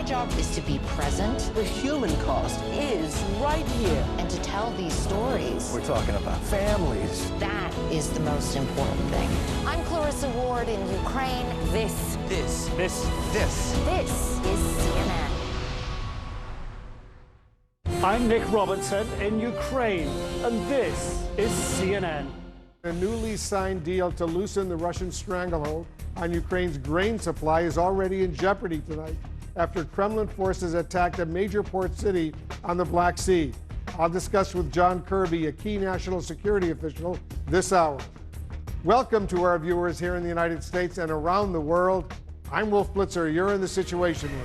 job is to be present. The human cost is right here. And to tell these stories. We're talking about families. That is the most important thing. I'm Clarissa Ward in Ukraine. This is CNN. I'm Nick Robertson in Ukraine, and this is CNN. A newly signed deal to loosen the Russian stranglehold on Ukraine's grain supply is already in jeopardy tonight after Kremlin forces attacked a major port city on the Black Sea. I'll discuss with John Kirby, a key national security official, this hour. Welcome to our viewers here in the United States and around the world. I'm Wolf Blitzer. You're in the Situation Room.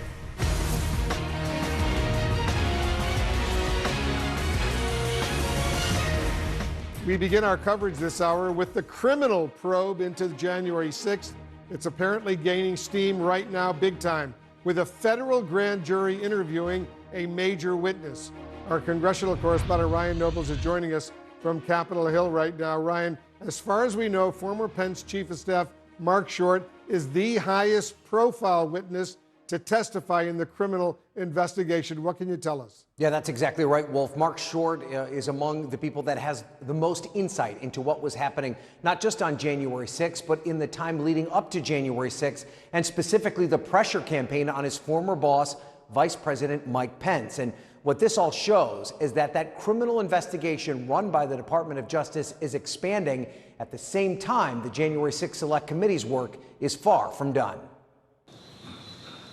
We begin our coverage this hour with the criminal probe into January 6th. It's apparently gaining steam right now, big time, with a federal grand jury interviewing a major witness. Our congressional correspondent Ryan Nobles is joining us from Capitol Hill right now. Ryan, as far as we know, former Pence Chief of Staff Mark Short is the highest profile witness to testify in the criminal investigation. What can you tell us? Yeah, that's exactly right, Wolf. Mark Short is among the people that has the most insight into what was happening, not just on January 6th, but in the time leading up to January 6th, and specifically the pressure campaign on his former boss, Vice President Mike Pence. And what this all shows is that that criminal investigation run by the Department of Justice is expanding. At the same time, the January 6th Select Committee's work is far from done.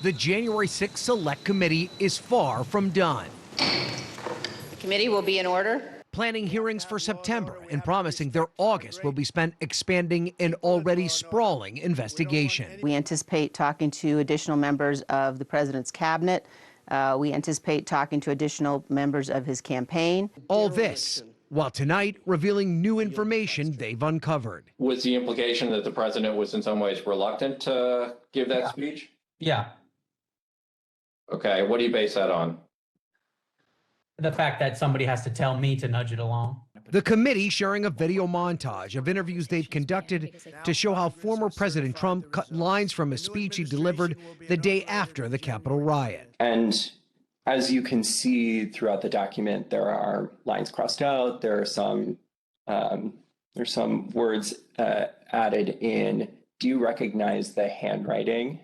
The January 6th Select Committee is far from done. The committee will be in order. Planning hearings for September and promising their August will be spent expanding an already sprawling investigation. We anticipate talking to additional members of the president's cabinet. We anticipate talking to additional members of his campaign. All this while tonight revealing new information they've uncovered. Was the implication that the president was in some ways reluctant to give that speech? Yeah. Okay, what do you base that on? The fact that somebody has to tell me to nudge it along. The committee sharing a video montage of interviews they've conducted to show how former President Trump cut lines from a speech he delivered the day after the Capitol riot. And as you can see throughout the document, there are lines crossed out. There's some words added in. Do you recognize the handwriting?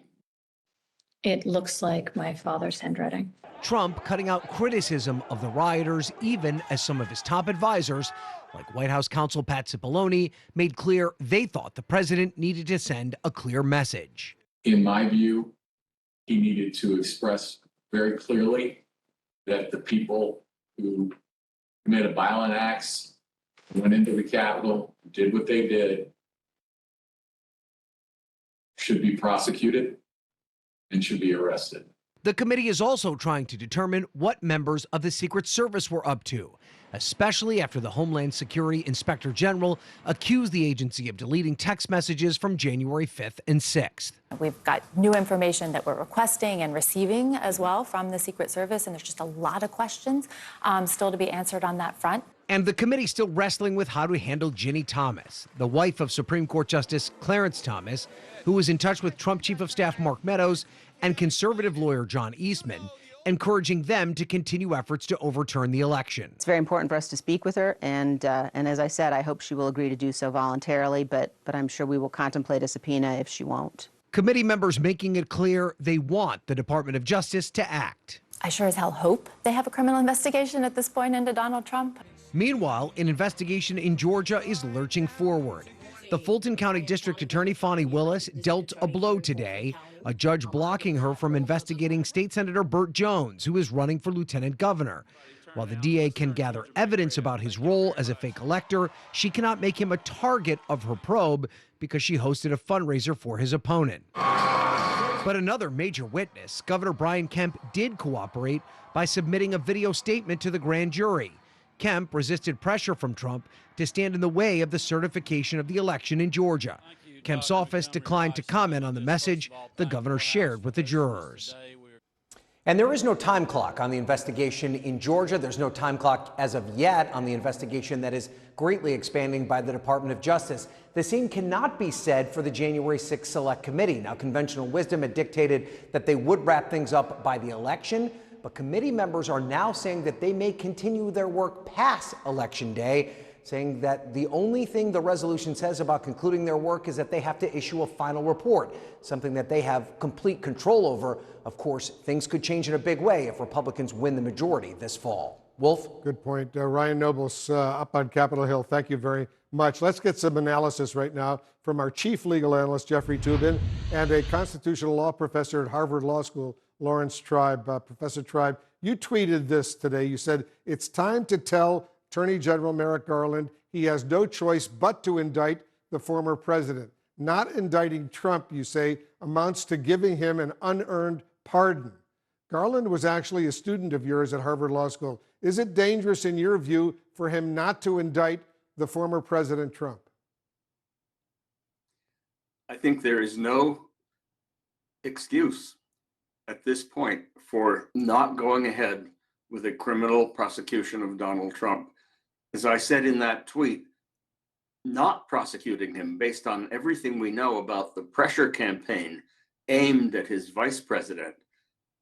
It looks like my father's handwriting. Trump cutting out criticism of the rioters, even as some of his top advisors, like White House counsel Pat Cipollone, made clear they thought the president needed to send a clear message. In my view, he needed to express very clearly that the people who committed violent acts, went into the Capitol, did what they did, should be prosecuted and should be arrested. The committee is also trying to determine what members of the Secret Service were up to, especially after the Homeland Security Inspector General accused the agency of deleting text messages from January 5th and 6th. We've got new information that we're requesting and receiving as well from the Secret Service, and there's just a lot of questions still to be answered on that front. And the committee still wrestling with how to handle Ginny Thomas, the wife of Supreme Court Justice Clarence Thomas, who was in touch with Trump Chief of Staff Mark Meadows and conservative lawyer John Eastman, encouraging them to continue efforts to overturn the election. It's very important for us to speak with her, and as I said, I hope she will agree to do so voluntarily, but I'm sure we will contemplate a subpoena if she won't. Committee members making it clear they want the Department of Justice to act. I sure as hell hope they have a criminal investigation at this point into Donald Trump. Meanwhile, an investigation in Georgia is lurching forward. The Fulton County District Attorney Fani Willis dealt a blow today, a judge blocking her from investigating State Senator Burt Jones, who is running for lieutenant governor. While the DA can gather evidence about his role as a fake elector, she cannot make him a target of her probe because she hosted a fundraiser for his opponent. But another major witness, Governor Brian Kemp, did cooperate by submitting a video statement to the grand jury. Kemp resisted pressure from Trump to stand in the way of the certification of the election in Georgia. Kemp's office declined to comment on the message the governor shared with the jurors. And there is no time clock on the investigation in Georgia. There's no time clock as of yet on the investigation that is greatly expanding by the Department of Justice. The same cannot be said for the January 6th Select Committee. Now, conventional wisdom had dictated that they would wrap things up by the election, but committee members are now saying that they may continue their work past Election Day, saying that the only thing the resolution says about concluding their work is that they have to issue a final report, something that they have complete control over. Of course, things could change in a big way if Republicans win the majority this fall. Wolf? Good point. Ryan Nobles up on Capitol Hill. Thank you very much. Let's get some analysis right now from our chief legal analyst, Jeffrey Toobin, and a constitutional law professor at Harvard Law School, Lawrence Tribe. Professor Tribe, you tweeted this today. You said, it's time to tell Attorney General Merrick Garland he has no choice but to indict the former president. Not indicting Trump, you say, amounts to giving him an unearned pardon. Garland was actually a student of yours at Harvard Law School. Is it dangerous, in your view, for him not to indict the former President Trump? I think there is no excuse at this point for not going ahead with a criminal prosecution of Donald Trump. As I said in that tweet, not prosecuting him based on everything we know about the pressure campaign aimed at his vice president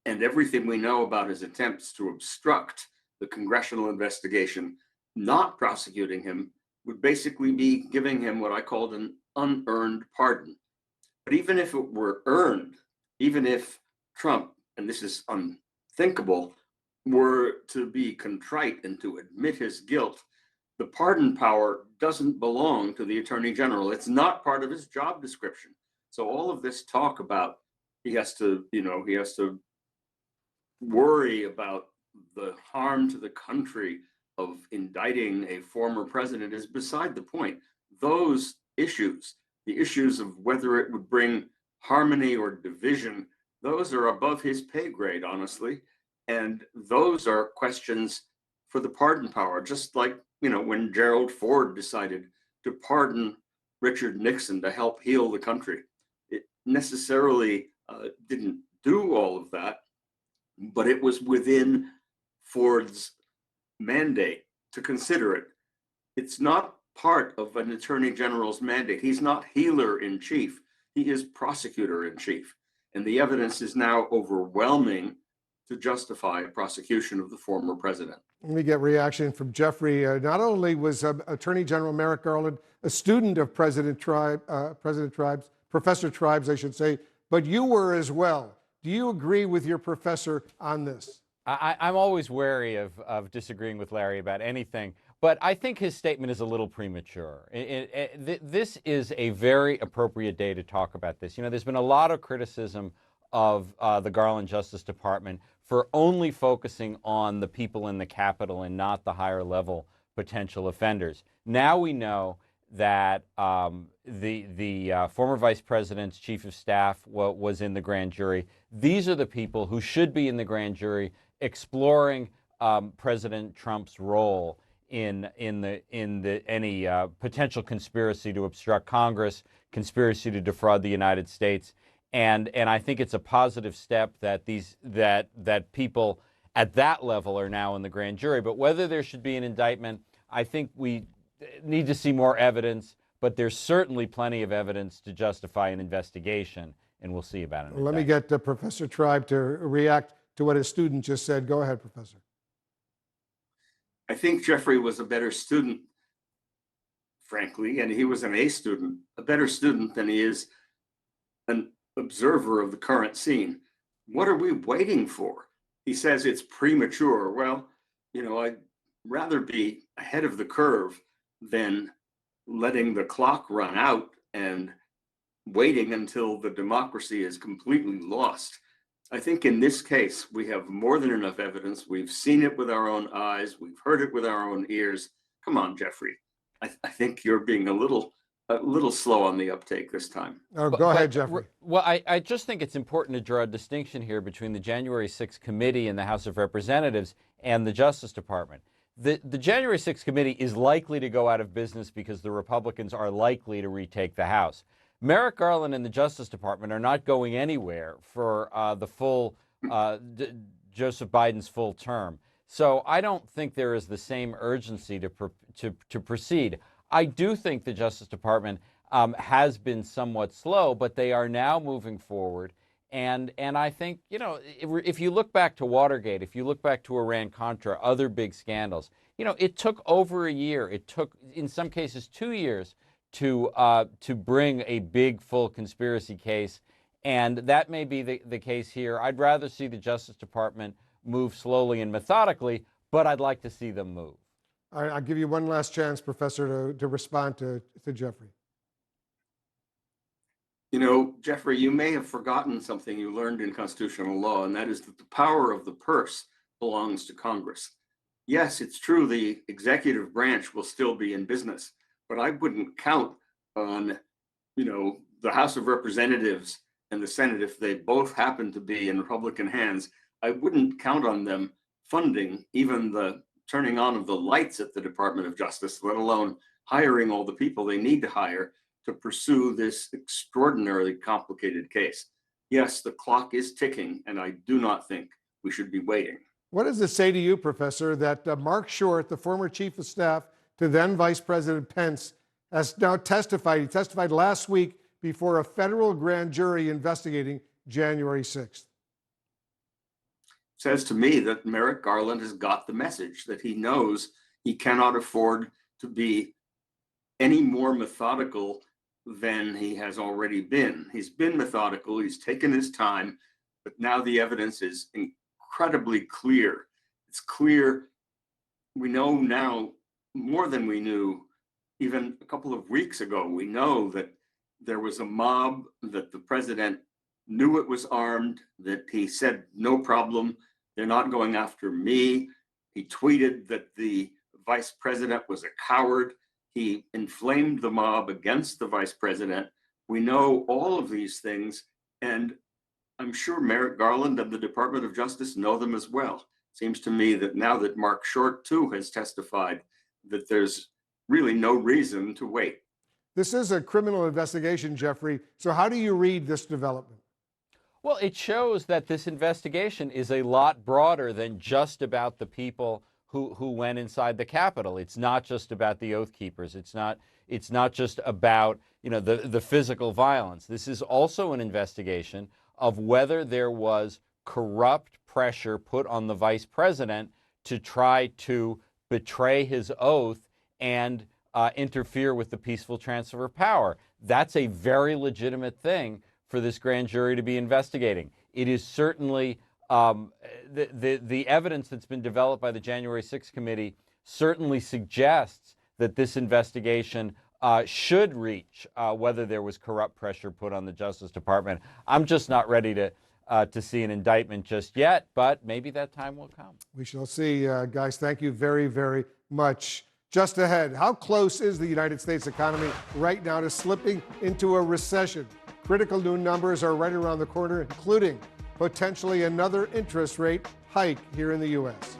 and everything we know about his attempts to obstruct the congressional investigation, not prosecuting him would basically be giving him what I called an unearned pardon. But even if it were earned, even if Trump, and this is unthinkable, were to be contrite and to admit his guilt, the pardon power doesn't belong to the Attorney General. It's not part of his job description. So all of this talk about he has to worry about the harm to the country of indicting a former president is beside the point. Those issues, the issues of whether it would bring harmony or division, those are above his pay grade, honestly. And those are questions for the pardon power, just like, when Gerald Ford decided to pardon Richard Nixon to help heal the country. It necessarily didn't do all of that, but it was within Ford's mandate to consider it. It's not part of an attorney general's mandate. He's not healer in chief. He is prosecutor in chief. And the evidence is now overwhelming to justify a prosecution of the former president. Let me get reaction from Jeffrey. Not only was Attorney General Merrick Garland a student of President Tribes, Professor Tribes, I should say, but you were as well. Do you agree with your professor on this? I'm always wary of disagreeing with Larry about anything, but I think his statement is a little premature. This is a very appropriate day to talk about this. There's been a lot of criticism of the Garland Justice Department for only focusing on the people in the Capitol and not the higher level potential offenders. Now we know that the former vice president's chief of staff was in the grand jury. These are the people who should be in the grand jury exploring President Trump's role in any potential conspiracy to obstruct Congress, conspiracy to defraud the United States. And I think it's a positive step that that people at that level are now in the grand jury. But whether there should be an indictment, I think we need to see more evidence. But there's certainly plenty of evidence to justify an investigation, and we'll see about it. Let me get Professor Tribe to react to what his student just said. Go ahead, Professor. I think Jeffrey was a better student, frankly, and he was an A student, a better student than he is an observer of the current scene. What are we waiting for? He says it's premature. Well, I'd rather be ahead of the curve than letting the clock run out and waiting until the democracy is completely lost. I think in this case, we have more than enough evidence. We've seen it with our own eyes. We've heard it with our own ears. Come on, Jeffrey. I think you're being a little slow on the uptake this time. Oh, go ahead, Jeffrey. Well, I just think it's important to draw a distinction here between the January 6th committee in the House of Representatives and the Justice Department. The January 6th committee is likely to go out of business because the Republicans are likely to retake the House. Merrick Garland and the Justice Department are not going anywhere for the full Joseph Biden's full term. So I don't think there is the same urgency to proceed. I do think the Justice Department has been somewhat slow, but they are now moving forward. And I think, you know, if you look back to Watergate, if you look back to Iran-Contra, other big scandals, you know, it took over a year. It took, in some cases, 2 years to bring a big, full conspiracy case. And that may be the case here. I'd rather see the Justice Department move slowly and methodically, but I'd like to see them move. All right, I'll give you one last chance, Professor, to respond to Jeffrey. You know, Jeffrey, you may have forgotten something you learned in constitutional law, and that is that the power of the purse belongs to Congress. Yes, it's true the executive branch will still be in business, but I wouldn't count on, you know, the House of Representatives and the Senate, if they both happen to be in Republican hands, I wouldn't count on them funding even the turning on of the lights at the Department of Justice, let alone hiring all the people they need to hire to pursue this extraordinarily complicated case. Yes, the clock is ticking, and I do not think we should be waiting. What does it say to you, Professor, that Mark Short, the former chief of staff to then Vice President Pence, has now testified? He testified last week before a federal grand jury investigating January 6th. Says to me that Merrick Garland has got the message, that he knows he cannot afford to be any more methodical than he has already been. He's been methodical, he's taken his time, but now the evidence is incredibly clear. It's clear. We know now more than we knew even a couple of weeks ago. We know that there was a mob, that the president knew it was armed, that he said, no problem, they're not going after me. He tweeted that the vice president was a coward. He inflamed the mob against the vice president. We know all of these things, and I'm sure Merrick Garland and the Department of Justice know them as well. Seems to me that now that Mark Short, too, has testified, that there's really no reason to wait. This is a criminal investigation, Jeffrey. So how do you read this development? Well, it shows that this investigation is a lot broader than just about the people who went inside the Capitol. It's not just about the Oath Keepers. It's not just about, you know, the physical violence. This is also an investigation of whether there was corrupt pressure put on the vice president to try to betray his oath and interfere with the peaceful transfer of power. That's a very legitimate thing for this grand jury to be investigating. It is certainly the evidence that's been developed by the January 6th committee certainly suggests that this investigation should reach whether there was corrupt pressure put on the Justice Department. I'm just not ready to see an indictment just yet, but maybe that time will come. We shall see, guys. Thank you very, very much. Just ahead, how close is the United States economy right now to slipping into a recession? Critical new numbers are right around the corner, including potentially another interest rate hike here in the U.S.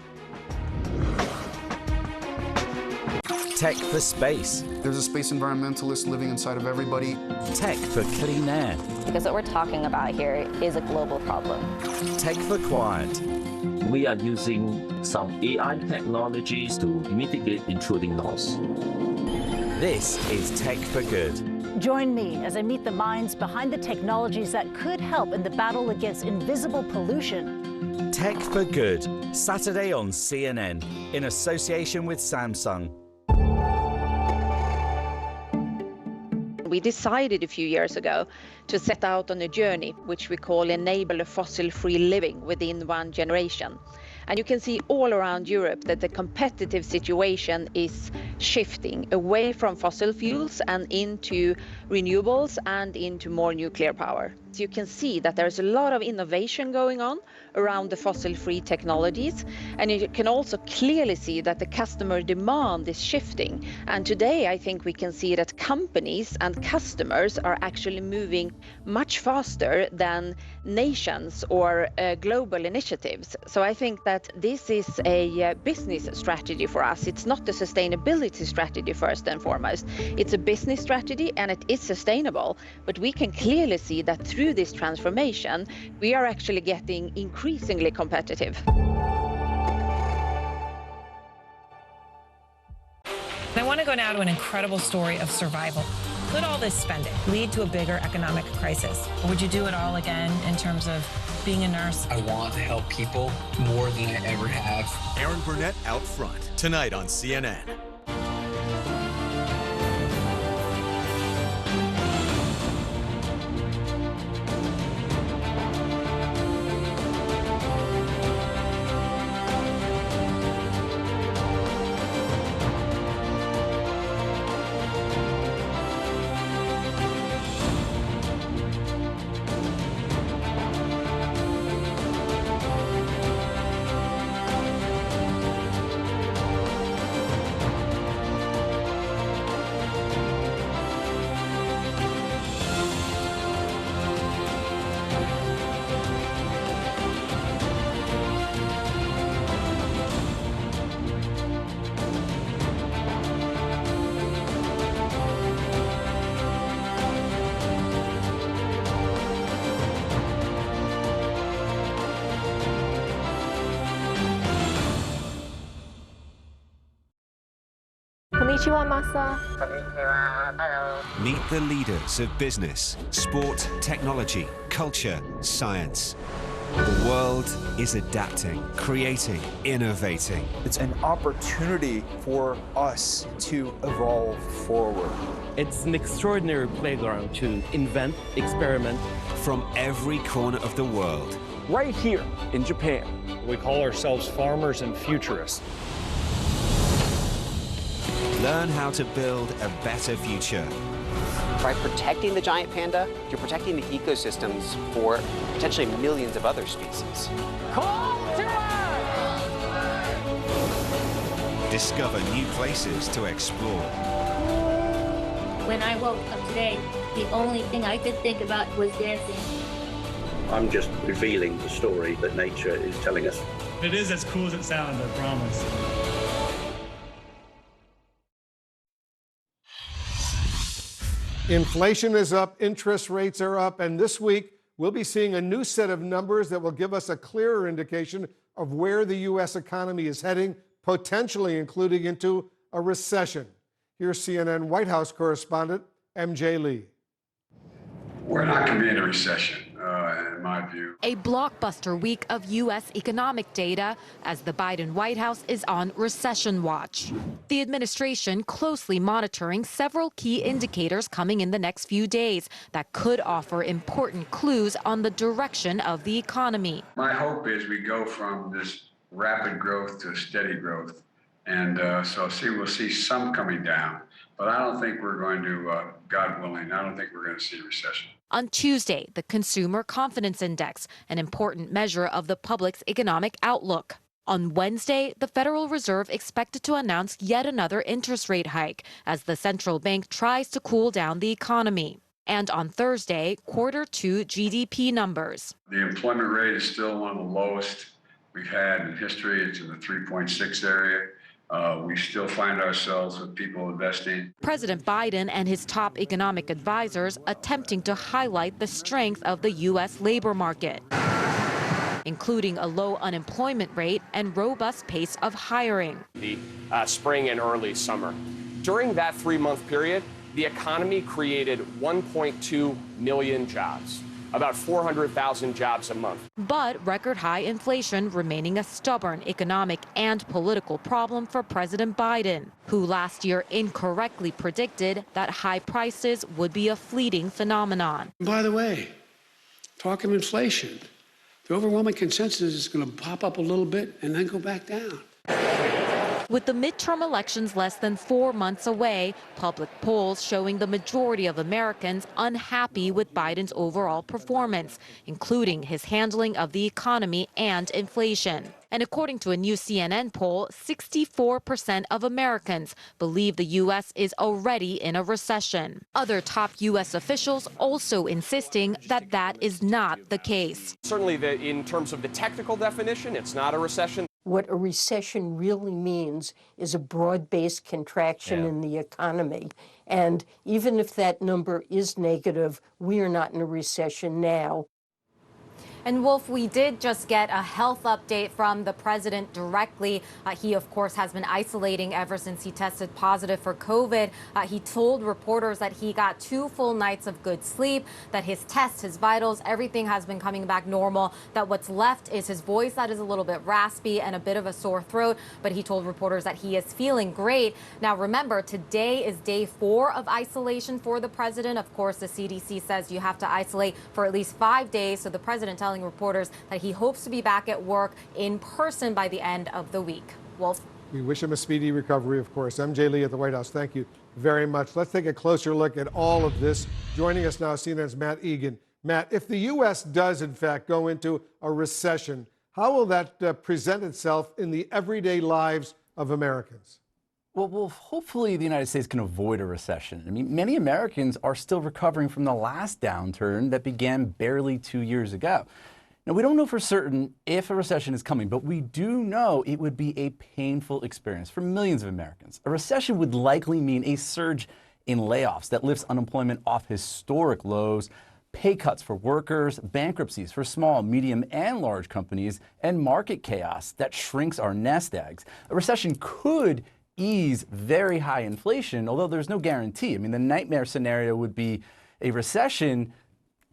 Tech for space. There's a space environmentalist living inside of everybody. Tech for clean air. Because what we're talking about here is a global problem. Tech for quiet. We are using some AI technologies to mitigate intruding noise. This is Tech for Good. Join me as I meet the minds behind the technologies that could help in the battle against invisible pollution. Tech for Good, Saturday on CNN, in association with Samsung. We decided a few years ago to set out on a journey which we call Enable a Fossil-Free Living within one generation. And you can see all around Europe that the competitive situation is shifting away from fossil fuels and into renewables and into more nuclear power. So you can see that there's a lot of innovation going on around the fossil-free technologies, and you can also clearly see that the customer demand is shifting. And today I think we can see that companies and customers are actually moving much faster than nations or global initiatives. So I think that this is a business strategy for us. It's not a sustainability strategy first and foremost. It's a business strategy and it is sustainable, but we can clearly see that through through this transformation, we are actually getting increasingly competitive. I want to go now to an incredible story of survival. Could all this spending lead to a bigger economic crisis? Or would you do it all again in terms of being a nurse? I want to help people more than I ever have. Aaron Burnett out front, tonight on CNN. Konnichiwa, Masa. Meet the leaders of business, sport, technology, culture, science. The world is adapting, creating, innovating. It's an opportunity for us to evolve forward. It's an extraordinary playground to invent, experiment. From every corner of the world. Right here in Japan. We call ourselves farmers and futurists. Learn how to build a better future. By protecting the giant panda, you're protecting the ecosystems for potentially millions of other species. Discover new places to explore. When I woke up today, the only thing I could think about was dancing. I'm just revealing the story that nature is telling us. It is as cool as it sounds, I promise. Inflation is up, interest rates are up, and this week we'll be seeing a new set of numbers that will give us a clearer indication of where the U.S. economy is heading, potentially including into a recession. Here's CNN White House correspondent MJ Lee. We're not going to be in a recession, in my view. A blockbuster week of U.S. economic data as the Biden White House is on recession watch. The administration closely monitoring several key indicators coming in the next few days that could offer important clues on the direction of the economy. My hope is we go from this rapid growth to steady growth. And so we'll see some coming down. But I don't think we're going to, God willing, I don't think we're going to see a recession. On Tuesday, the Consumer Confidence Index, an important measure of the public's economic outlook. On Wednesday, the Federal Reserve expected to announce yet another interest rate hike as the central bank tries to cool down the economy. And on Thursday, Q2 GDP numbers. The employment rate is still one of the lowest we've had in history. It's in the 3.6 area. We still find ourselves with people investing. President Biden and his top economic advisors attempting to highlight the strength of the U.S. labor market, including a low unemployment rate and robust pace of hiring. The spring and early summer. During that 3-month period, the economy created 1.2 million jobs. About 400,000 jobs a month. But record high inflation remaining a stubborn economic and political problem for President Biden, who last year incorrectly predicted that high prices would be a fleeting phenomenon. By the way, talk of inflation, the overwhelming consensus is going to pop up a little bit and then go back down. With the midterm elections less than 4 months away, public polls showing the majority of Americans unhappy with Biden's overall performance, including his handling of the economy and inflation. And according to a new CNN poll, 64% of Americans believe the U.S. is already in a recession. Other top U.S. officials also insisting that that is not the case. Certainly, in terms of the technical definition, it's not a recession. What a recession really means is a broad-based contraction in the economy. And even if that number is negative, we are not in a recession now. And Wolf, we did just get a health update from the president directly. He, of course, has been isolating ever since he tested positive for COVID. He told reporters that he got 2 full nights of good sleep, that his tests, his vitals, everything has been coming back normal, that what's left is his voice that is a little bit raspy and a bit of a sore throat. But he told reporters that he is feeling great. Now, remember, today is day 4 of isolation for the president. Of course, the CDC says you have to isolate for at least 5 days. So the president telling reporters that he hopes to be back at work in person by the end of the week. Wolf. We wish him a speedy recovery, of course. MJ Lee at the White House, thank you very much. Let's take a closer look at all of this. Joining us now, CNN's Matt Egan. Matt, if the U.S. does, in fact, go into a recession, how will that present itself in the everyday lives of Americans? Well, hopefully the United States can avoid a recession. I mean, many Americans are still recovering from the last downturn that began barely 2 years ago. Now, we don't know for certain if a recession is coming, but we do know it would be a painful experience for millions of Americans. A recession would likely mean a surge in layoffs that lifts unemployment off historic lows, pay cuts for workers, bankruptcies for small, medium, and large companies, and market chaos that shrinks our nest eggs. A recession could ease very high inflation, although there's no guarantee. I mean, the nightmare scenario would be a recession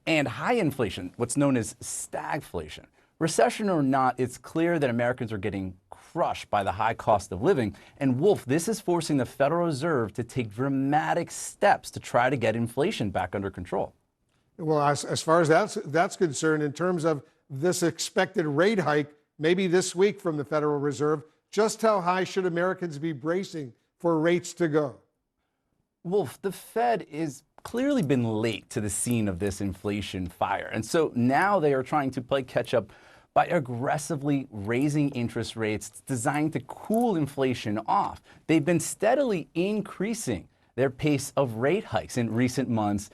and high inflation, what's known as stagflation. Recession or not, it's clear that Americans are getting crushed by the high cost of living. And Wolf, this is forcing the Federal Reserve to take dramatic steps to try to get inflation back under control. Well, as far as that's concerned, in terms of this expected rate hike, maybe this week from the Federal Reserve, just how high should Americans be bracing for rates to go? Wolf, the Fed is clearly been late to the scene of this inflation fire. And so now they are trying to play catch up by aggressively raising interest rates designed to cool inflation off. They've been steadily increasing their pace of rate hikes in recent months.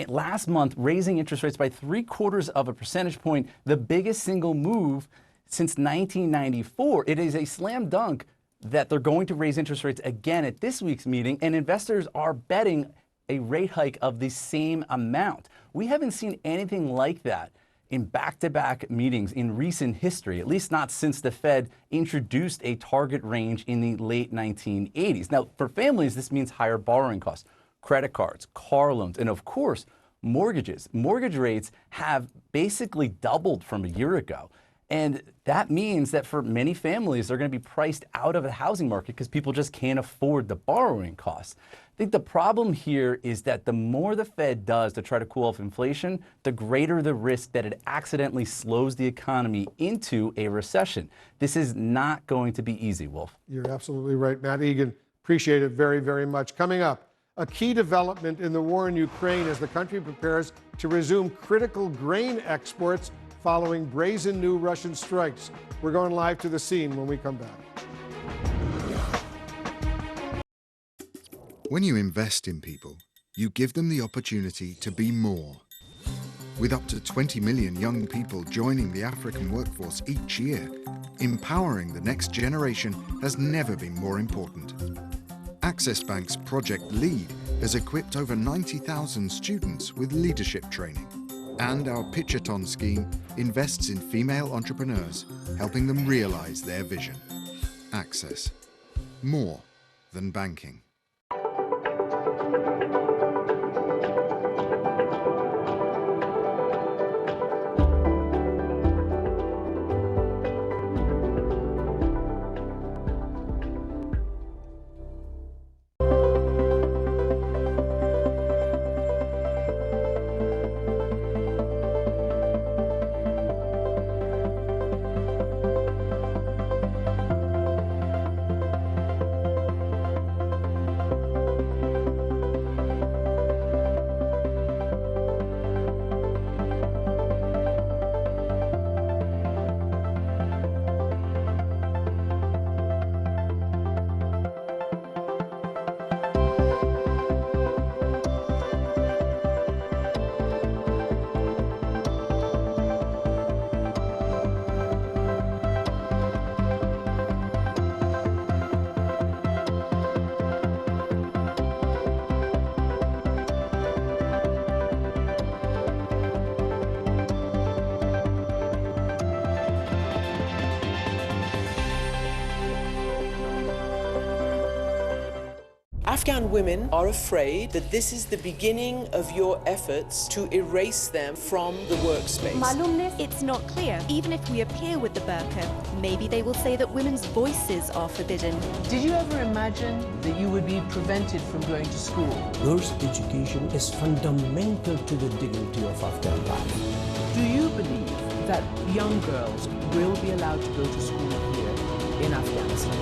Last month, raising interest rates by 0.75 percentage point, the biggest single move since 1994. It is a slam dunk that they're going to raise interest rates again at this week's meeting, and investors are betting a rate hike of the same amount. We haven't seen anything like that in back-to-back meetings in recent history, at least not since the Fed introduced a target range in the late 1980s. Now, for families, this means higher borrowing costs, credit cards, car loans, and of course, mortgages. Mortgage rates have basically doubled from a year ago. And that means that for many families, they're going to be priced out of the housing market because people just can't afford the borrowing costs. I think the problem here is that the more the Fed does to try to cool off inflation, the greater the risk that it accidentally slows the economy into a recession. This is not going to be easy, Wolf. You're absolutely right, Matt Egan. Appreciate it very, very much. Coming up, a key development in the war in Ukraine as the country prepares to resume critical grain exports following brazen new Russian strikes. We're going live to the scene when we come back. When you invest in people, you give them the opportunity to be more. With up to 20 million young people joining the African workforce each year, empowering the next generation has never been more important. Access Bank's Project LEAD has equipped over 90,000 students with leadership training. And our Pitchathon scheme invests in female entrepreneurs, helping them realize their vision. Access. More than banking. Afghan women are afraid that this is the beginning of your efforts to erase them from the workspace. It's not clear. Even if we appear with the burqa, maybe they will say that women's voices are forbidden. Did you ever imagine that you would be prevented from going to school? Girls' education is fundamental to the dignity of Afghan life. Do you believe that young girls will be allowed to go to school here in Afghanistan?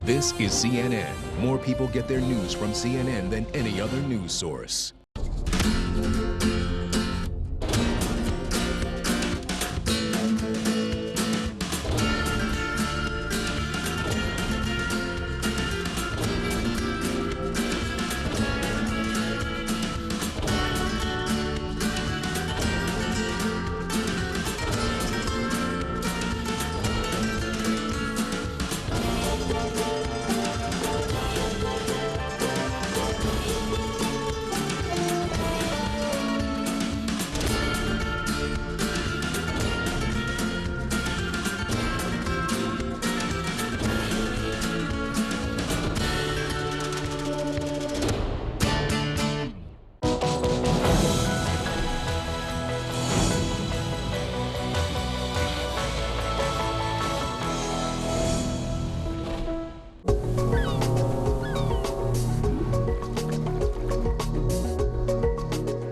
This is CNN. More people get their news from CNN than any other news source.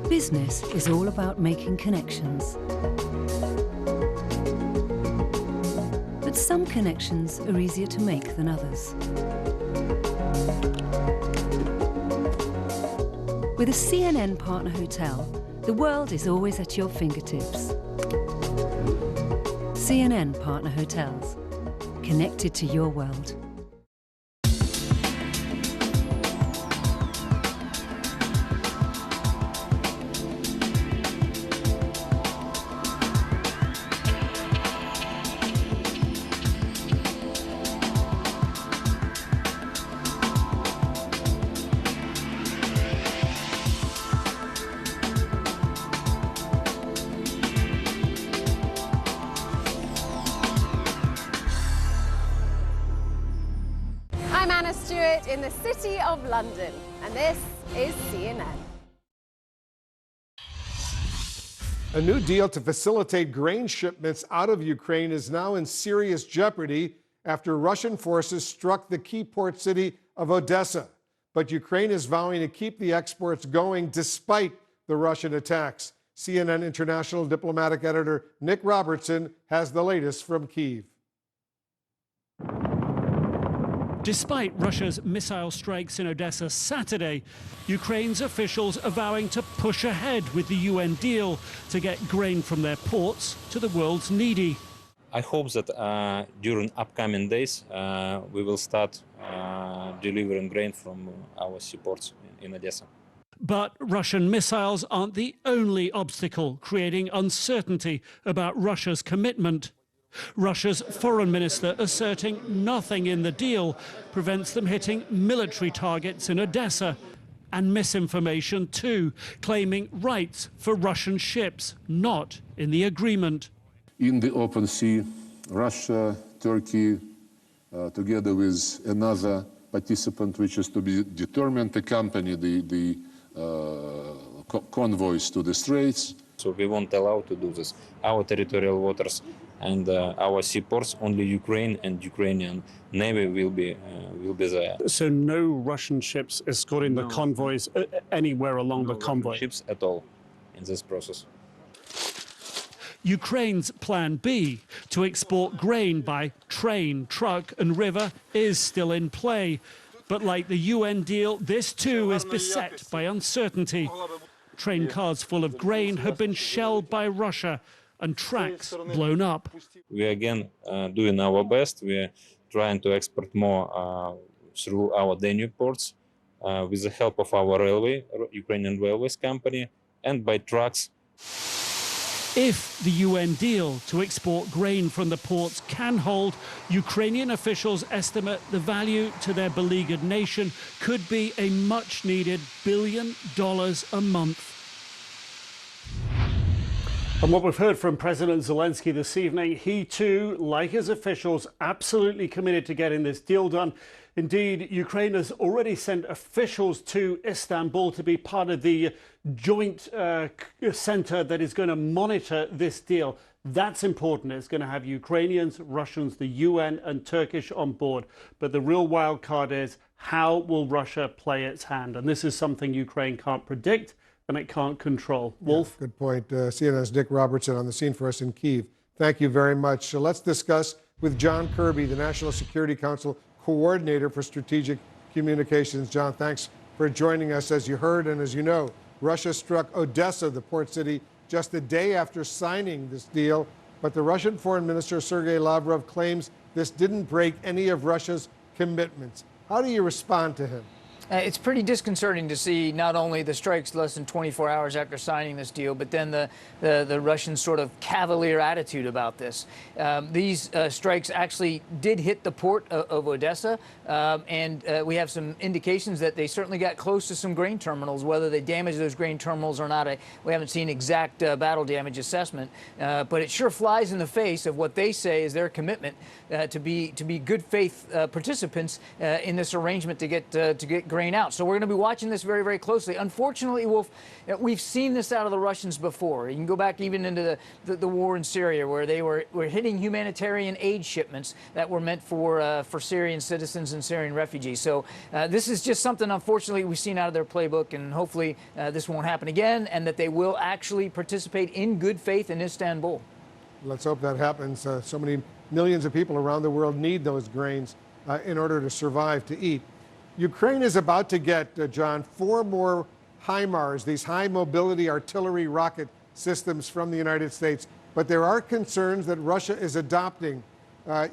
Business is all about making connections. But some connections are easier to make than others. With a CNN partner hotel, the world is always at your fingertips. CNN Partner Hotels, connected to your world. I'm Anna Stewart in the City of London, and this is CNN. A new deal to facilitate grain shipments out of Ukraine is now in serious jeopardy after Russian forces struck the key port city of Odessa. But Ukraine is vowing to keep the exports going despite the Russian attacks. CNN international diplomatic editor Nick Robertson has the latest from Kyiv. Despite Russia's missile strikes in Odessa Saturday, Ukraine's officials are vowing to push ahead with the UN deal to get grain from their ports to the world's needy. I hope that during upcoming days we will start delivering grain from our seaports in Odessa. But Russian missiles aren't the only obstacle creating uncertainty about Russia's commitment. Russia's foreign minister asserting nothing in the deal prevents them hitting military targets in Odessa, and misinformation too, claiming rights for Russian ships not in the agreement. In the open sea, Russia, Turkey, together with another participant which is to be determined, accompany the convoys to the Straits. So we won't allow to do this. Our territorial waters and our seaports, only Ukraine and Ukrainian Navy will be there. So no Russian ships escorting the convoys anywhere along the convoy? Ships at all in this process. Ukraine's plan B, to export grain by train, truck and river, is still in play. But like the UN deal, this too is beset by uncertainty. Train cars full of grain have been shelled by Russia and tracks blown up. We are again doing our best. We are trying to export more through our Danube ports with the help of our railway, Ukrainian Railways Company, and by trucks. If the UN deal to export grain from the ports can hold, Ukrainian officials estimate the value to their beleaguered nation could be a much-needed $1 billion a month. And what we've heard from President Zelensky this evening, he too, like his officials, absolutely committed to getting this deal done. Indeed, Ukraine has already sent officials to Istanbul to be part of the joint centre that is going to monitor this deal. That's important. It's going to have Ukrainians, Russians, the UN and Turkish on board. But the real wild card is, how will Russia play its hand? And this is something Ukraine can't predict and it can't control. Wolf? Yeah, good point. CNN's Nick Robertson on the scene for us in Kyiv. Thank you very much. So let's discuss with John Kirby, the National Security Council Coordinator for Strategic Communications. John, thanks for joining us. As you heard and as you know, Russia struck Odessa, the port city, just a day after signing this deal. But the Russian Foreign Minister Sergei Lavrov claims this didn't break any of Russia's commitments. How do you respond to him? It's pretty disconcerting to see not only the strikes less than 24 hours after signing this deal, but then the Russian sort of cavalier attitude about this. These strikes actually did hit the port of Odessa, and we have some indications that they certainly got close to some grain terminals. Whether they damaged those grain terminals or not, we haven't seen exact battle damage assessment, but it sure flies in the face of what they say is their commitment to be good faith participants in this arrangement to get grain out. So we're going to be watching this very, very closely. Unfortunately, Wolf, we've seen this out of the Russians before. You can go back even into the war in Syria, where they were hitting humanitarian aid shipments that were meant for Syrian citizens and Syrian refugees. So this is just something, unfortunately, we've seen out of their playbook, and hopefully this won't happen again, and that they will actually participate in good faith in Istanbul. Let's hope that happens. So many millions of people around the world need those grains in order to survive, to eat. Ukraine is about to get, John, 4 more HIMARS, these high mobility artillery rocket systems from the United States. But there are concerns that Russia is adopting.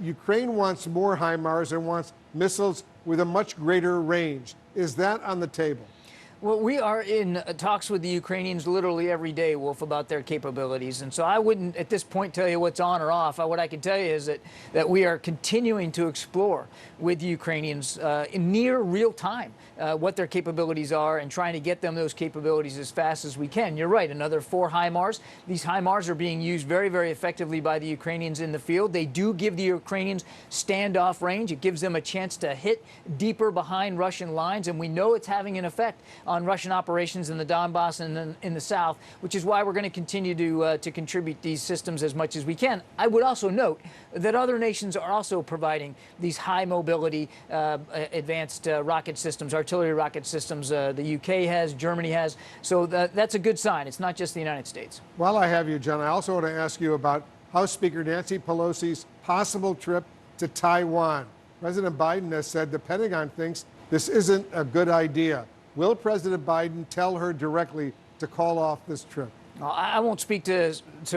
Ukraine wants more HIMARS and wants missiles with a much greater range. Is that on the table? Well, we are in talks with the Ukrainians literally every day, Wolf, about their capabilities. And so I wouldn't at this point tell you what's on or off. What I can tell you is that we are continuing to explore with the Ukrainians in near real time what their capabilities are and trying to get them those capabilities as fast as we can. You're right, another 4 HIMARS. These HIMARS are being used very, very effectively by the Ukrainians in the field. They do give the Ukrainians standoff range. It gives them a chance to hit deeper behind Russian lines, and we know it's having an effect on Russian operations in the Donbass and in the south, which is why we're going to continue to contribute these systems as much as we can. I would also note that other nations are also providing these high mobility advanced rocket systems, artillery rocket systems. The UK has, Germany has, so that's a good sign. It's not just the United States. While I have you, John, I also want to ask you about House Speaker Nancy Pelosi's possible trip to Taiwan. President Biden has said the Pentagon thinks this isn't a good idea. Will President Biden tell her directly to call off this trip? I won't speak to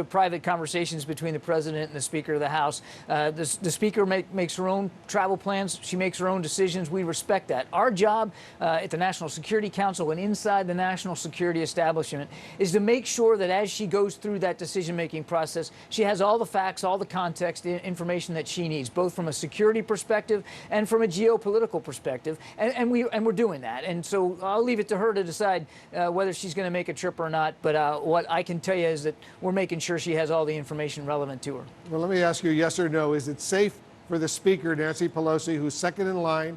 private conversations between the president and the Speaker of the House. The Speaker makes her own travel plans. She makes her own decisions. We respect that. Our job at the National Security Council and inside the national security establishment is to make sure that as she goes through that decision-making process, she has all the facts, all the context, the information that she needs, both from a security perspective and from a geopolitical perspective. And we're doing that. And so I'll leave it to her to decide whether she's going to make a trip or not. But what I can tell you is that we're making sure she has all the information relevant to her. Well, let me ask you, yes or no, is it safe for the Speaker, Nancy Pelosi, who's second in line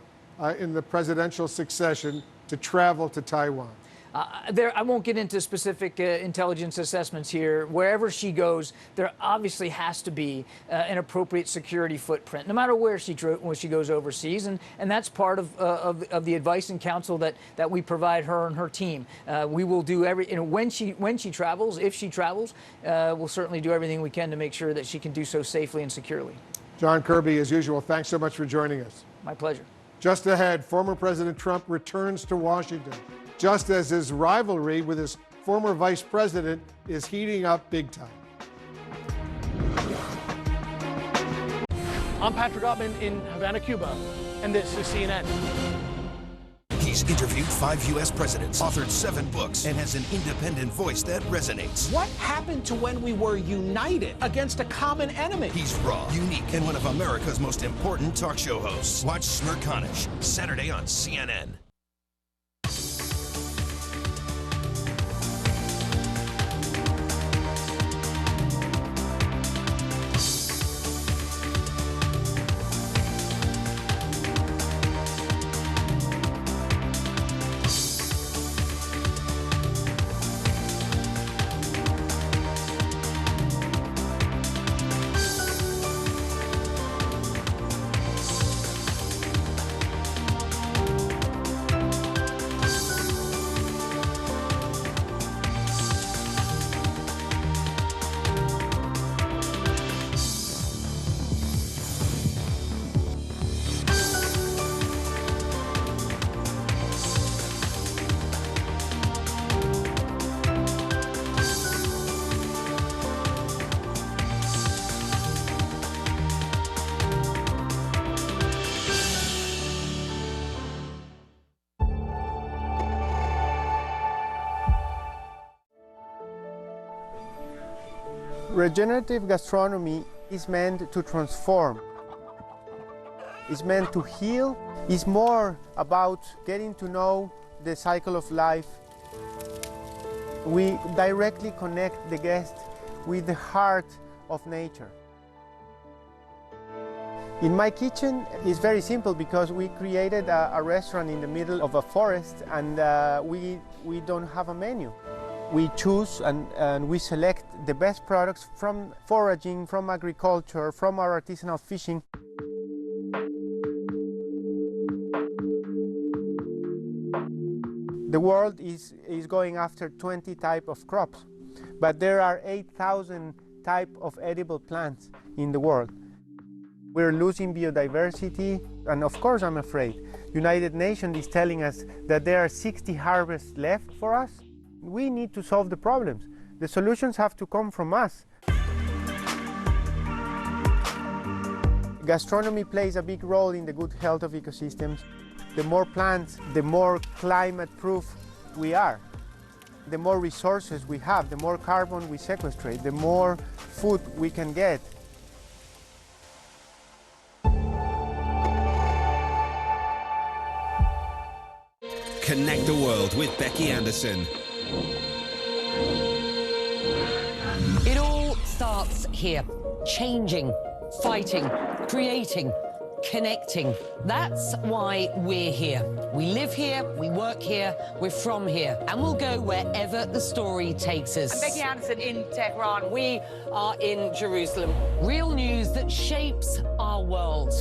in the presidential succession, to travel to Taiwan? I won't get into specific intelligence assessments here. Wherever she goes, there obviously has to be an appropriate security footprint, no matter where she goes overseas, and that's part of the advice and counsel that we provide her and her team. We will do when she travels, if she travels, we'll certainly do everything we can to make sure that she can do so safely and securely. John Kirby, as usual, thanks so much for joining us. My pleasure. Just ahead, former President Trump returns to Washington, just as his rivalry with his former vice president is heating up big time. I'm Patrick Ottman in Havana, Cuba, and this is CNN. He's interviewed 5 U.S. presidents, authored 7 books, and has an independent voice that resonates. What happened to when we were united against a common enemy? He's raw, unique, and one of America's most important talk show hosts. Watch Smirconish, Saturday on CNN. Regenerative gastronomy is meant to transform. It's meant to heal. It's more about getting to know the cycle of life. We directly connect the guest with the heart of nature. In my kitchen, it's very simple because we created a restaurant in the middle of a forest, and we don't have a menu. We choose and we select the best products from foraging, from agriculture, from our artisanal fishing. The world is going after 20 types of crops, but there are 8,000 types of edible plants in the world. We're losing biodiversity, and of course I'm afraid. United Nations is telling us that there are 60 harvests left for us. We need to solve the problems. The solutions have to come from us. Gastronomy plays a big role in the good health of ecosystems. The more plants, the more climate-proof we are. The more resources we have, the more carbon we sequestrate, the more food we can get. Connect the world with Becky Anderson. It all starts here. Changing, fighting, creating, connecting. That's why we're here. We live here, we work here, we're from here, and we'll go wherever the story takes us. I'm Becky Anderson in Tehran. We are in Jerusalem. Real news that shapes our world.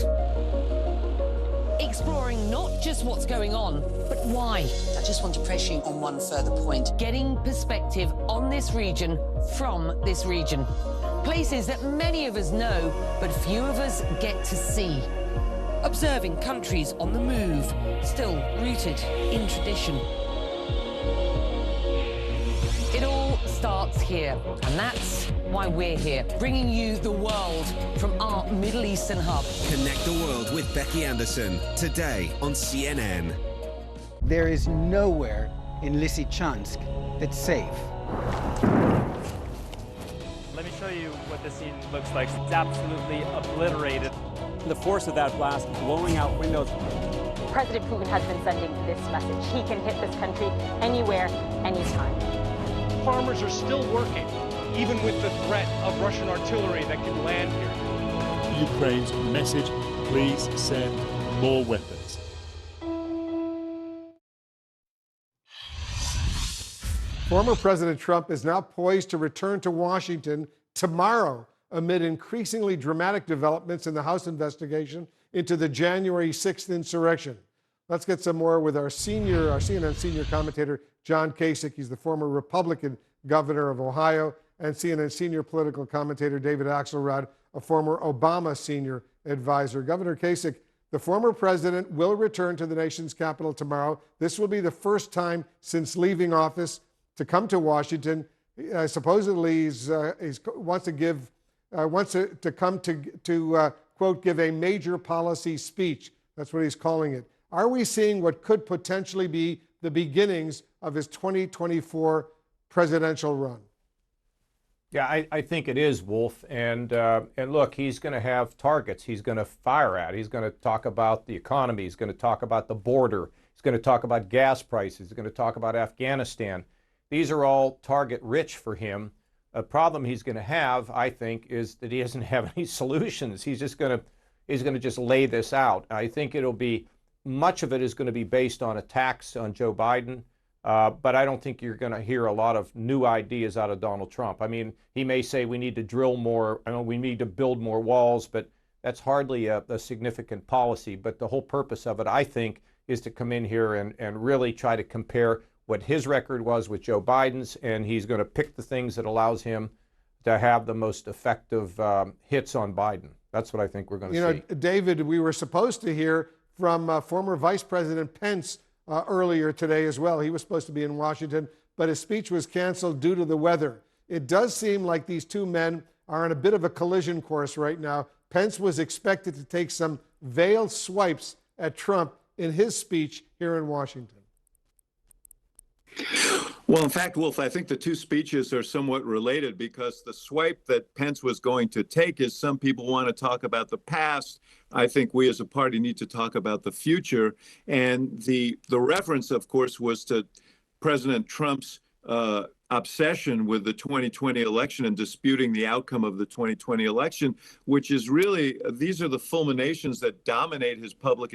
Exploring not just what's going on, but why. I just want to press you on one further point. Getting perspective on this region from this region. Places that many of us know, but few of us get to see. Observing countries on the move, still rooted in tradition. It all starts here, and that's why we're here, bringing you the world from our Middle Eastern hub. Connect the world with Becky Anderson, today on CNN. There is nowhere in Lysychansk that's safe. Let me show you what this scene looks like. It's absolutely obliterated. The force of that blast blowing out windows. President Putin has been sending this message. He can hit this country anywhere, anytime. Farmers are still working, even with the threat of Russian artillery that can land here. Ukraine's message, please send more weapons. Former President Trump is now poised to return to Washington tomorrow amid increasingly dramatic developments in the House investigation into the January 6th insurrection. Let's get some more with our CNN senior commentator, John Kasich. He's the former Republican governor of Ohio, and CNN senior political commentator David Axelrod, a former Obama senior advisor. Governor Kasich, the former president will return to the nation's capital tomorrow. This will be the first time since leaving office to come to Washington. Supposedly, he wants to come to quote, give a major policy speech. That's what he's calling it. Are we seeing what could potentially be the beginnings of his 2024 presidential run? Yeah, I think it is, Wolf. And look, he's going to have targets he's going to fire at. He's going to talk about the economy. He's going to talk about the border. He's going to talk about gas prices. He's going to talk about Afghanistan. These are all target-rich for him. A problem he's going to have, I think, is that he doesn't have any solutions. He's going to just lay this out. I think much of it is going to be based on attacks on Joe Biden, but I don't think you're going to hear a lot of new ideas out of Donald Trump. I mean, he may say we need to drill more, we need to build more walls, but that's hardly a significant policy. But the whole purpose of it, I think, is to come in here and really try to compare what his record was with Joe Biden's, and he's going to pick the things that allows him to have the most effective hits on Biden. That's what I think we're going to see. You know, David, we were supposed to hear from former Vice President Pence earlier today as well. He was supposed to be in Washington, but his speech was canceled due to the weather. It does seem like these two men are on a bit of a collision course right now. Pence was expected to take some veiled swipes at Trump in his speech here in Washington. Well, in fact, Wolf, I think the two speeches are somewhat related because the swipe that Pence was going to take is some people want to talk about the past. I think we as a party need to talk about the future. And the reference, of course, was to President Trump's obsession with the 2020 election and disputing the outcome of the 2020 election, which is really, these are the fulminations that dominate his public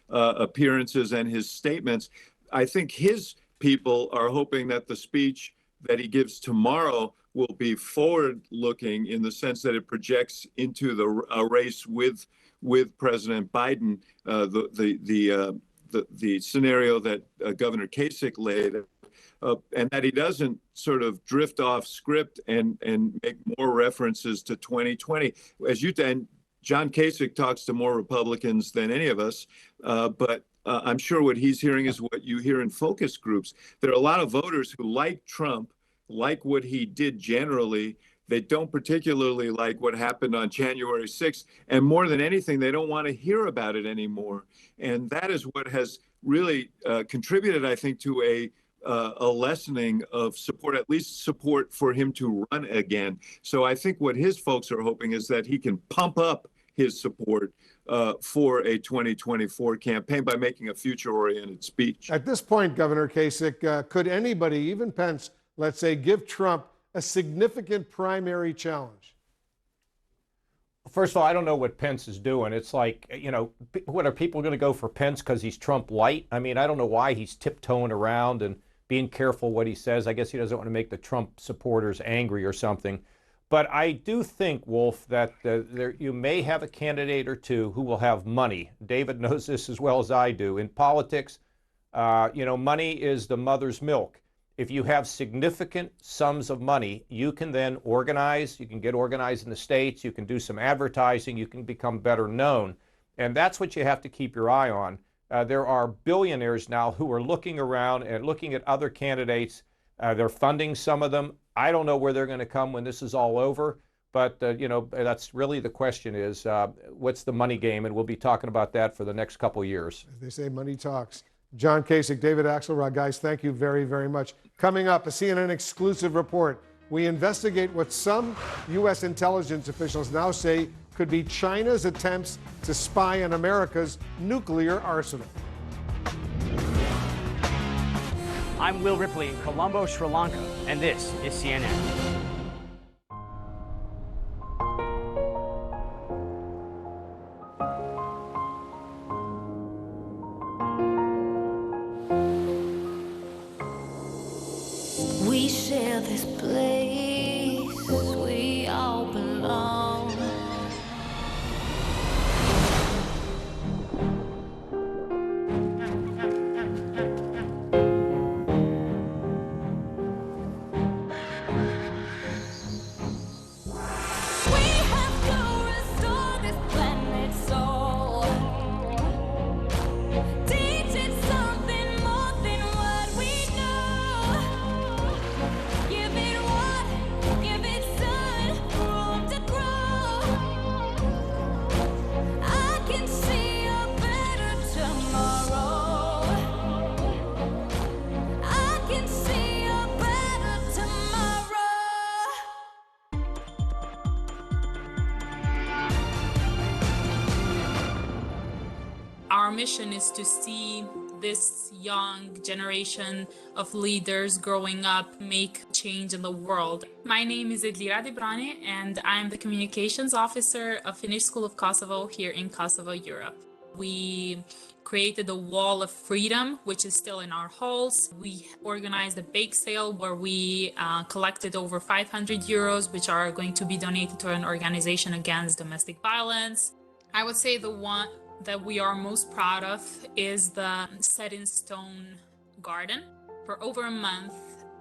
appearances and his statements. I think his people are hoping that the speech that he gives tomorrow will be forward-looking in the sense that it projects into the race with President Biden, the scenario that Governor Kasich laid, and that he doesn't sort of drift off script and make more references to 2020. As you and John Kasich talks to more Republicans than any of us, but I'm sure what he's hearing is what you hear in focus groups. There are a lot of voters who like Trump, like what he did generally. They don't particularly like what happened on January 6th. And more than anything, they don't want to hear about it anymore. And that is what has really contributed, I think, to a lessening of support, at least support for him to run again. So I think what his folks are hoping is that he can pump up his support for a 2024 campaign by making a future-oriented speech. At this point, Governor Kasich, could anybody, even Pence, let's say, give Trump a significant primary challenge? First of all, I don't know what Pence is doing. It's like, you know, what are people going to go for Pence because he's Trump light? I mean, I don't know why he's tiptoeing around and being careful what he says. I guess he doesn't want to make the Trump supporters angry or something. But I do think, Wolf, that you may have a candidate or two who will have money. David knows this as well as I do. In politics, you know, money is the mother's milk. If you have significant sums of money, you can then organize. You can get organized in the states. You can do some advertising. You can become better known. And that's what you have to keep your eye on. There are billionaires now who are looking around and looking at other candidates. They're funding some of them. I don't know where they're going to come when this is all over, but you know, that's really the question is, what's the money game? And we'll be talking about that for the next couple years. As they say, money talks. John Kasich, David Axelrod, guys, thank you very, very much. Coming up, a CNN exclusive report. We investigate what some U.S. intelligence officials now say could be China's attempts to spy on America's nuclear arsenal. I'm Will Ripley in Colombo, Sri Lanka, and this is CNN. We share this place, we all belong. Our mission is to see this young generation of leaders growing up make change in the world. My name is Edlira Debrane, and I'm the communications officer of Finnish School of Kosovo here in Kosovo, Europe. We created a wall of freedom, which is still in our halls. We organized a bake sale where we collected over 500 euros, which are going to be donated to an organization against domestic violence. I would say the one that we are most proud of is the Set in Stone Garden. For over a month,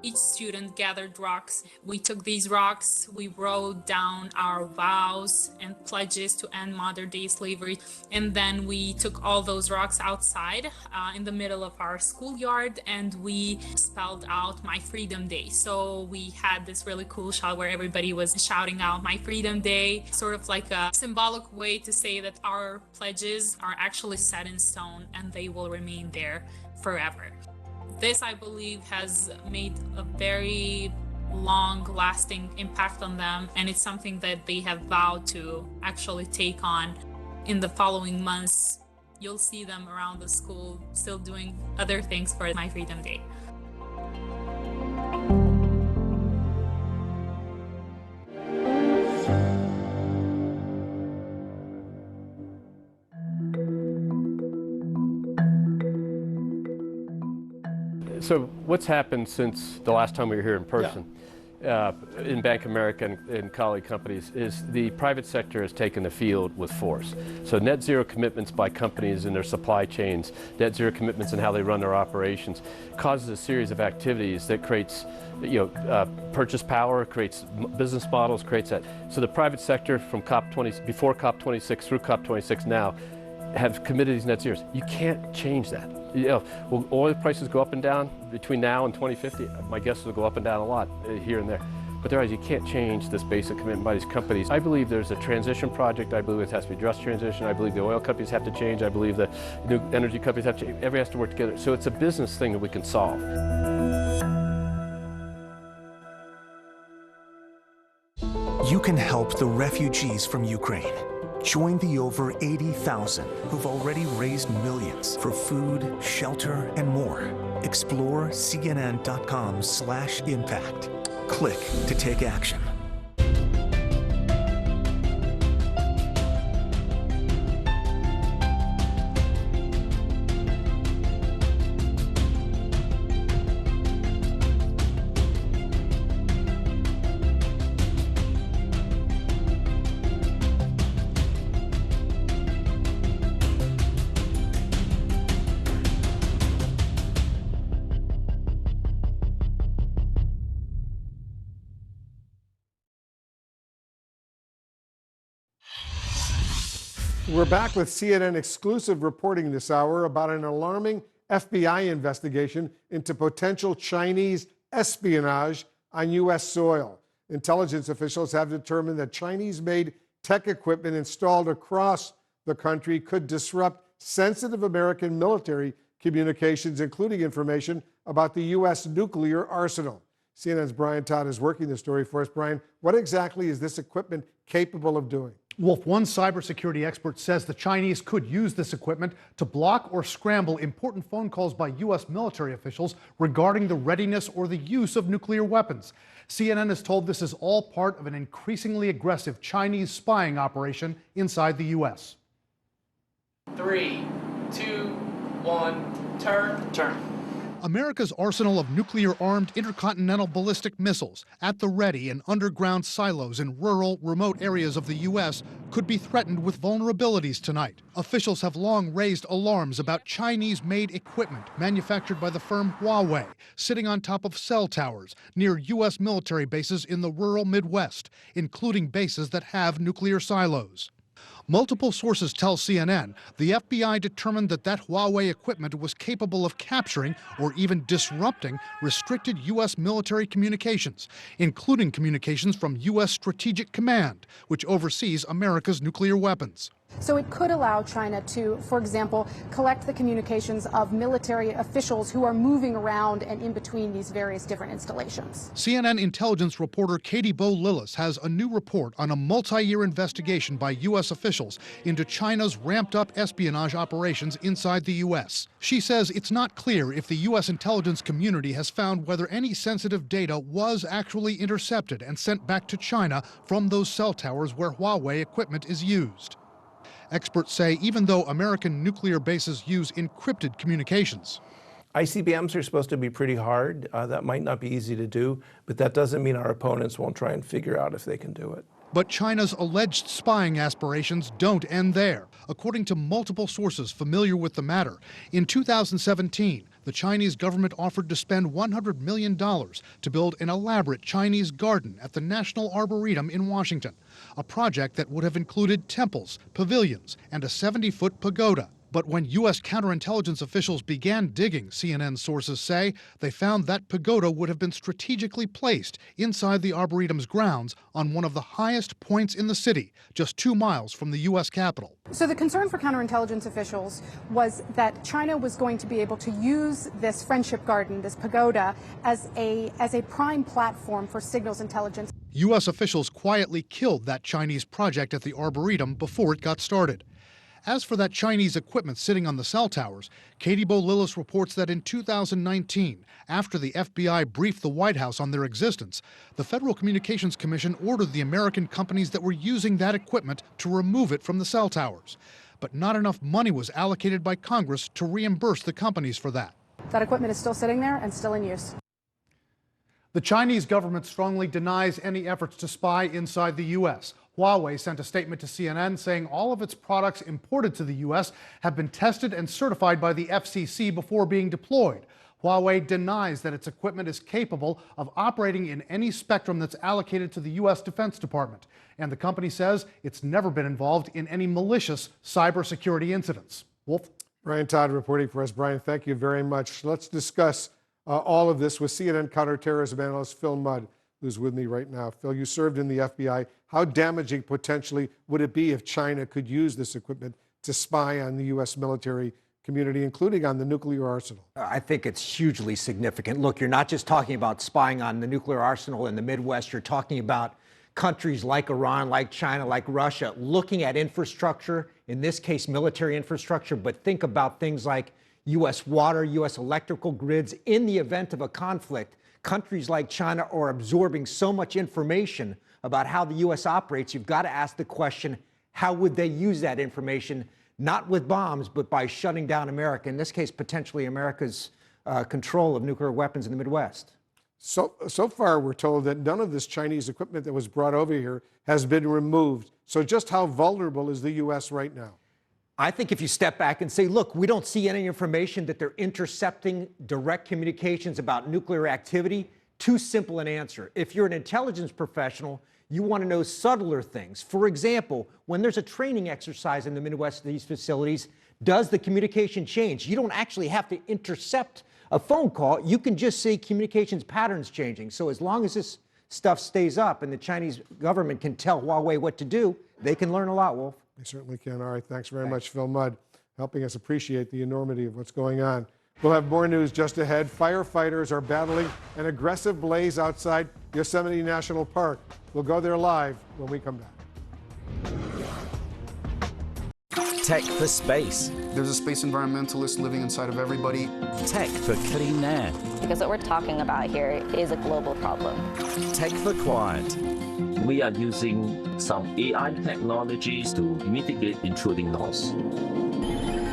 each student gathered rocks. We took these rocks, we wrote down our vows and pledges to end modern-day slavery, and then we took all those rocks outside in the middle of our schoolyard, and we spelled out My Freedom Day. So we had this really cool shot where everybody was shouting out My Freedom Day, sort of like a symbolic way to say that our pledges are actually set in stone and they will remain there forever. This, I believe, has made a very long-lasting impact on them, and it's something that they have vowed to actually take on. In the following months, you'll see them around the school still doing other things for My Freedom Day. So what's happened since the last time we were here in person in Bank of America and colleague companies is the private sector has taken the field with force. So net zero commitments by companies in their supply chains, net zero commitments in how they run their operations, causes a series of activities that creates purchase power, creates business models, creates that. So the private sector from COP20, before COP26 through COP26 now, have committed these net zeros. You can't change that. Will oil prices go up and down between now and 2050? My guess is it'll go up and down a lot here and there. But you can't change this basic commitment by these companies. I believe there's a transition project. I believe it has to be just transition. I believe the oil companies have to change. I believe the new energy companies have to change. Everybody has to work together. So it's a business thing that we can solve. You can help the refugees from Ukraine. Join the over 80,000 who've already raised millions for food, shelter, and more. Explore CNN.com/impact. Click to take action. We're back with CNN exclusive reporting this hour about an alarming FBI investigation into potential Chinese espionage on U.S. soil. Intelligence officials have determined that Chinese-made tech equipment installed across the country could disrupt sensitive American military communications, including information about the U.S. nuclear arsenal. CNN's Brian Todd is working the story for us. Brian, what exactly is this equipment capable of doing? Wolf, one cybersecurity expert says the Chinese could use this equipment to block or scramble important phone calls by U.S. military officials regarding the readiness or the use of nuclear weapons. CNN is told this is all part of an increasingly aggressive Chinese spying operation inside the U.S. 3, 2, 1, turn. America's arsenal of nuclear-armed intercontinental ballistic missiles at the ready in underground silos in rural, remote areas of the U.S. could be threatened with vulnerabilities tonight. Officials have long raised alarms about Chinese-made equipment manufactured by the firm Huawei, sitting on top of cell towers near U.S. military bases in the rural Midwest, including bases that have nuclear silos. Multiple sources tell CNN the FBI determined that Huawei equipment was capable of capturing or even disrupting restricted U.S. military communications, including communications from U.S. Strategic Command, which oversees America's nuclear weapons. So it could allow China to, for example, collect the communications of military officials who are moving around and in between these various different installations. CNN intelligence reporter Katie Bowe-Lillis has a new report on a multi-year investigation by U.S. officials into China's ramped-up espionage operations inside the U.S. She says it's not clear if the U.S. intelligence community has found whether any sensitive data was actually intercepted and sent back to China from those cell towers where Huawei equipment is used. Experts say even though American nuclear bases use encrypted communications, ICBMs are supposed to be pretty hard. That might not be easy to do, but that doesn't mean our opponents won't try and figure out if they can do it. But China's alleged spying aspirations don't end there. According to multiple sources familiar with the matter, in 2017, the Chinese government offered to spend $100 million to build an elaborate Chinese garden at the National Arboretum in Washington, a project that would have included temples, pavilions, and a 70-foot pagoda. But when U.S. counterintelligence officials began digging, CNN sources say, they found that pagoda would have been strategically placed inside the Arboretum's grounds on one of the highest points in the city, just 2 miles from the U.S. Capitol. So the concern for counterintelligence officials was that China was going to be able to use this friendship garden, this pagoda, as a prime platform for signals intelligence. U.S. officials quietly killed that Chinese project at the Arboretum before it got started. As for that Chinese equipment sitting on the cell towers, Katie Bo-Lillis reports that in 2019, after the FBI briefed the White House on their existence, the Federal Communications Commission ordered the American companies that were using that equipment to remove it from the cell towers. But not enough money was allocated by Congress to reimburse the companies for that. That equipment is still sitting there and still in use. The Chinese government strongly denies any efforts to spy inside the U.S. Huawei sent a statement to CNN saying all of its products imported to the U.S. have been tested and certified by the FCC before being deployed. Huawei denies that its equipment is capable of operating in any spectrum that's allocated to the U.S. Defense Department. And the company says it's never been involved in any malicious cybersecurity incidents. Wolf? Brian Todd reporting for us. Brian, thank you very much. Let's discuss all of this with CNN counterterrorism analyst Phil Mudd, who's with me right now. Phil, you served in the FBI. How damaging potentially would it be if China could use this equipment to spy on the U.S. military community, including on the nuclear arsenal? I think it's hugely significant. Look, you're not just talking about spying on the nuclear arsenal in the Midwest. You're talking about countries like Iran, like China, like Russia, looking at infrastructure, in this case, military infrastructure, but think about things like U.S. water, U.S. electrical grids. In the event of a conflict, countries like China are absorbing so much information about how the U.S. operates. You've got to ask the question, how would they use that information, not with bombs, but by shutting down America, in this case, potentially America's control of nuclear weapons in the Midwest? So far, we're told that none of this Chinese equipment that was brought over here has been removed. So just how vulnerable is the U.S. right now? I think if you step back and say, look, we don't see any information that they're intercepting direct communications about nuclear activity, too simple an answer. If you're an intelligence professional, you want to know subtler things. For example, when there's a training exercise in the Midwest of these facilities, does the communication change? You don't actually have to intercept a phone call. You can just see communications patterns changing. So as long as this stuff stays up and the Chinese government can tell Huawei what to do, they can learn a lot, Wolf. They certainly can. All right, thanks very much, Phil Mudd, helping us appreciate the enormity of what's going on. We'll have more news just ahead. Firefighters are battling an aggressive blaze outside Yosemite National Park. We'll go there live when we come back. Tech for space. There's a space environmentalist living inside of everybody. Tech for clean air. Because what we're talking about here is a global problem. Tech for quiet. We are using some AI technologies to mitigate intruding noise.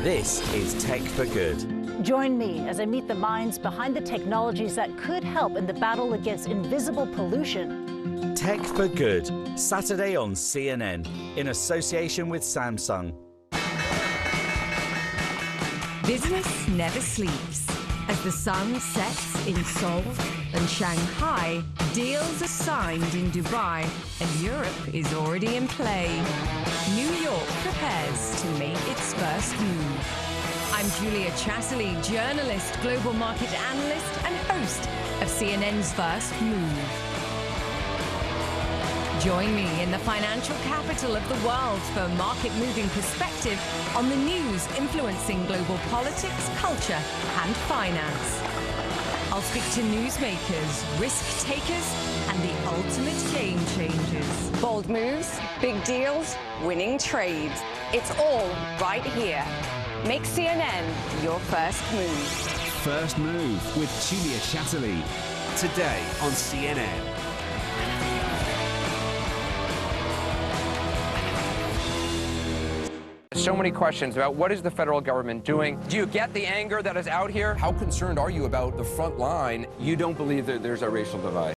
This is Tech for Good. Join me as I meet the minds behind the technologies that could help in the battle against invisible pollution. Tech for Good, Saturday on CNN, in association with Samsung. Business never sleeps. As the sun sets in Seoul and Shanghai, deals are signed in Dubai, and Europe is already in play. New York prepares to make its first move. I'm Julia Chatterley, journalist, global market analyst, and host of CNN's First Move. Join me in the financial capital of the world for a market-moving perspective on the news influencing global politics, culture, and finance. I'll speak to newsmakers, risk takers, and the ultimate game changers. Bold moves, big deals, winning trades. It's all right here. Make CNN your first move. First Move with Julia Chatterley. Today on CNN. So many questions about what is the federal government doing. Do you get the anger that is out here? How concerned are you about the front line? You don't believe that there's a racial divide.